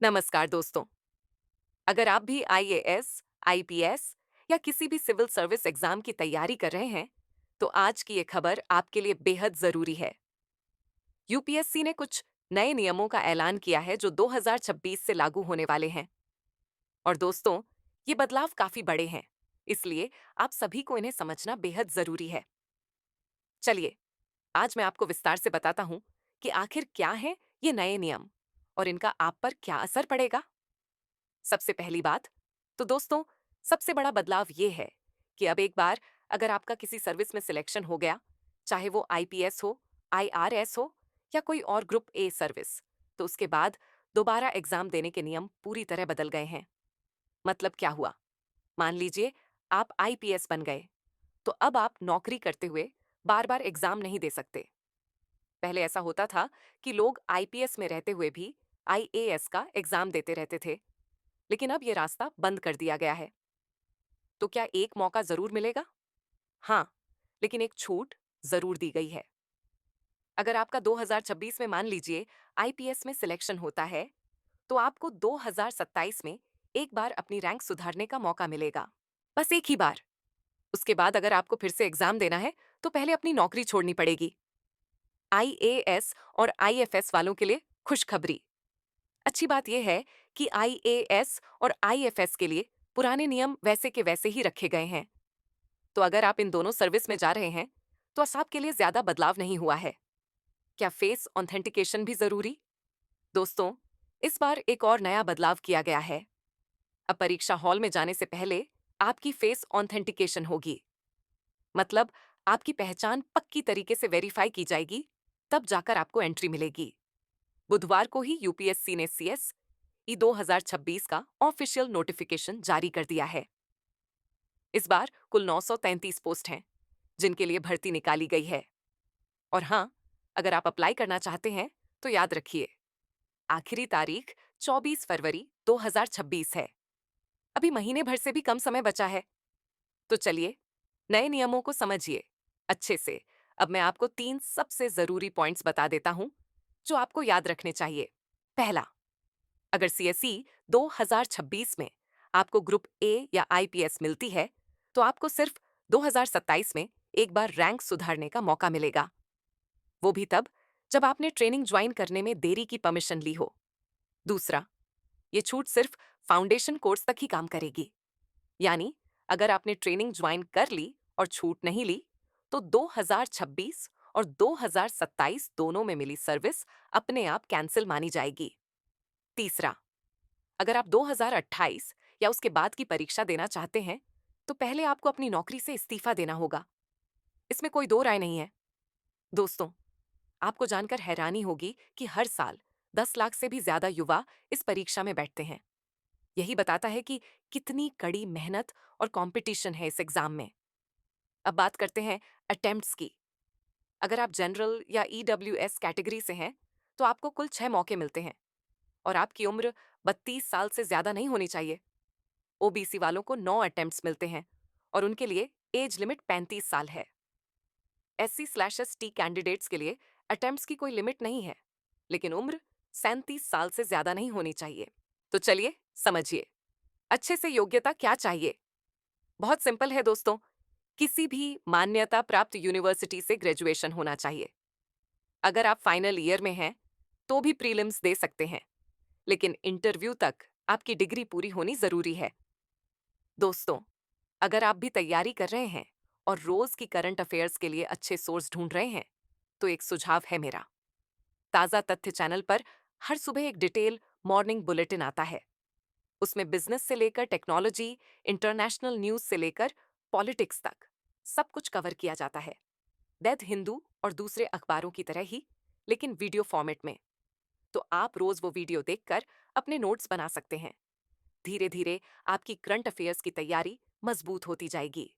नमस्कार दोस्तों। अगर आप भी आईएएस, आईपीएस या किसी भी सिविल सर्विस एग्जाम की तैयारी कर रहे हैं, तो आज की ये खबर आपके लिए बेहद जरूरी है। यूपीएससी ने कुछ नए नियमों का ऐलान किया है जो 2026 से लागू होने वाले हैं। और दोस्तों, ये बदलाव काफी बड़े हैं, इसलिए आप सभी को इन्हें समझना बेहद जरूरी है। चलिए, आज मैं आपको विस्तार से बताता हूं कि आखिर क्या है ये नए नियम और इनका आप पर क्या असर पड़ेगा। सबसे पहली बात तो दोस्तों, सबसे बड़ा बदलाव ये है कि अब एक बार अगर आपका किसी सर्विस में सिलेक्शन हो गया, चाहे वो आईपीएस हो, आईआरएस हो या कोई और ग्रुप ए सर्विस, तो उसके बाद दोबारा एग्जाम देने के नियम पूरी तरह बदल गए हैं। मतलब क्या हुआ? मान लीजिए आप आईपीएस बन गए, तो अब आप नौकरी करते हुए बार बार एग्जाम नहीं दे सकते। पहले ऐसा होता था कि लोग आईपीएस में रहते हुए भी आईएएस का एग्जाम देते रहते थे, लेकिन अब यह रास्ता बंद कर दिया गया है। तो क्या एक मौका जरूर मिलेगा? हाँ, लेकिन एक छूट जरूर दी गई है। अगर आपका 2026 में मान लीजिए आईपीएस में सिलेक्शन होता है, तो आपको 2027 में एक बार अपनी रैंक सुधारने का मौका मिलेगा। बस एक ही बार। उसके बाद अगर आपको फिर से एग्जाम देना है, तो पहले अपनी नौकरी छोड़नी पड़ेगी। आईएएस और आईएफएस वालों के लिए खुशखबरी। अच्छी बात यह है कि आईएएस और आईएफएस के लिए पुराने नियम वैसे के वैसे ही रखे गए हैं। तो अगर आप इन दोनों सर्विस में जा रहे हैं, तो आपके लिए ज्यादा बदलाव नहीं हुआ है। क्या फेस ऑथेंटिकेशन भी जरूरी? दोस्तों, इस बार एक और नया बदलाव किया गया है। अब परीक्षा हॉल में जाने से पहले आपकी फेस ऑथेंटिकेशन होगी। मतलब आपकी पहचान पक्की तरीके से वेरीफाई की जाएगी, तब जाकर आपको एंट्री मिलेगी। बुधवार को ही यूपीएससी ने सीएस ई 2026 का ऑफिशियल नोटिफिकेशन जारी कर दिया है। इस बार कुल 933 पोस्ट हैं, जिनके लिए भर्ती निकाली गई है। और हाँ, अगर आप अप्लाई करना चाहते हैं, तो याद रखिए, आखिरी तारीख 24 फरवरी 2026 है। अभी महीने भर से भी कम समय बचा है। तो चलिए, नए नियमों को समझिए अच्छे से। अब मैं आपको 3 सबसे जरूरी पॉइंट्स बता देता हूं, जो आपको याद रखने चाहिए। पहला, अगर सीएसई 2026 में आपको ग्रुप ए या आईपीएस मिलती है, तो आपको सिर्फ 2027 में एक बार रैंक सुधारने का मौका मिलेगा। वो भी तब जब आपने ट्रेनिंग ज्वाइन करने में देरी की परमिशन ली हो। दूसरा, ये छूट सिर्फ फाउंडेशन कोर्स तक ही काम करेगी। यानी अगर आपने ट्रेनिंग ज्वाइन कर ली और छूट नहीं ली, तो 2026 और 2027 दोनों में मिली सर्विस अपने आप कैंसिल मानी जाएगी। तीसरा, अगर आप 2028 या उसके बाद की परीक्षा देना चाहते हैं, तो पहले आपको अपनी नौकरी से इस्तीफा देना होगा। इसमें कोई दो राय नहीं है। दोस्तों, आपको जानकर हैरानी होगी कि हर साल 10 लाख से भी ज्यादा युवा इस परीक्षा में बैठते हैं। यही बताता है कि कितनी कड़ी मेहनत और कंपटीशन है इस एग्जाम में। अब बात करते हैं अटेम्प्ट्स की। अगर आप जनरल या ईडब्ल्यूएस कैटेगरी से हैं, तो आपको कुल 6 मौके मिलते हैं और आपकी उम्र 32 साल से ज्यादा नहीं होनी चाहिए। ओबीसी वालों को 9 अटेम्प्ट्स मिलते हैं और उनके लिए एज लिमिट 35 साल है। SC/ST कैंडिडेट्स के लिए अटेम्प्ट्स की कोई लिमिट नहीं है, लेकिन उम्र 37 साल से ज्यादा नहीं होनी चाहिए। तो चलिए समझिए, अच्छे से योग्यता क्या चाहिए। बहुत सिंपल है दोस्तों, किसी भी मान्यता प्राप्त यूनिवर्सिटी से ग्रेजुएशन होना चाहिए। अगर आप फाइनल ईयर में हैं, तो भी प्रीलिम्स दे सकते हैं, लेकिन इंटरव्यू तक आपकी डिग्री पूरी होनी जरूरी है। दोस्तों, अगर आप भी तैयारी कर रहे हैं और रोज की करंट अफेयर्स के लिए अच्छे सोर्स ढूंढ रहे हैं, तो एक सुझाव है मेरा। ताजा तथ्य चैनल पर हर सुबह एक डिटेल मॉर्निंग बुलेटिन आता है। उसमें बिजनेस से लेकर टेक्नोलॉजी, इंटरनेशनल न्यूज से लेकर पॉलिटिक्स तक सब कुछ कवर किया जाता है। दैट हिंदू और दूसरे अखबारों की तरह ही, लेकिन वीडियो फॉर्मेट में। तो आप रोज वो वीडियो देखकर अपने नोट्स बना सकते हैं। धीरे धीरे आपकी करंट अफेयर्स की तैयारी मजबूत होती जाएगी।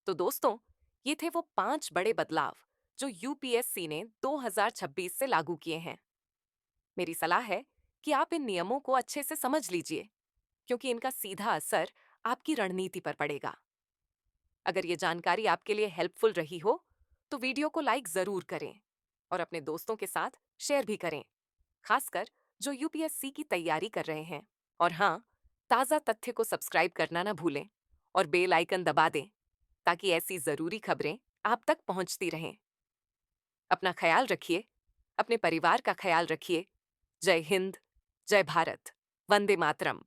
तो दोस्तों, ये थे वो 5 बड़े बदलाव जो यूपीएससी ने 2026 से लागू किए हैं। मेरी सलाह है कि आप इन नियमों को अच्छे से समझ लीजिए, क्योंकि इनका सीधा असर आपकी रणनीति पर पड़ेगा। अगर ये जानकारी आपके लिए हेल्पफुल रही हो, तो वीडियो को लाइक जरूर करें और अपने दोस्तों के साथ शेयर भी करें, खासकर जो यूपीएससी की तैयारी कर रहे हैं। और हाँ, ताज़ा तथ्य को सब्सक्राइब करना ना भूलें और बेल आइकन दबा दें ताकि ऐसी ज़रूरी खबरें आप तक पहुंचती रहें। अपना ख्याल रखिए, अपने परिवार का ख्याल रखिए। जय हिंद, जय भारत, वंदे मातरम।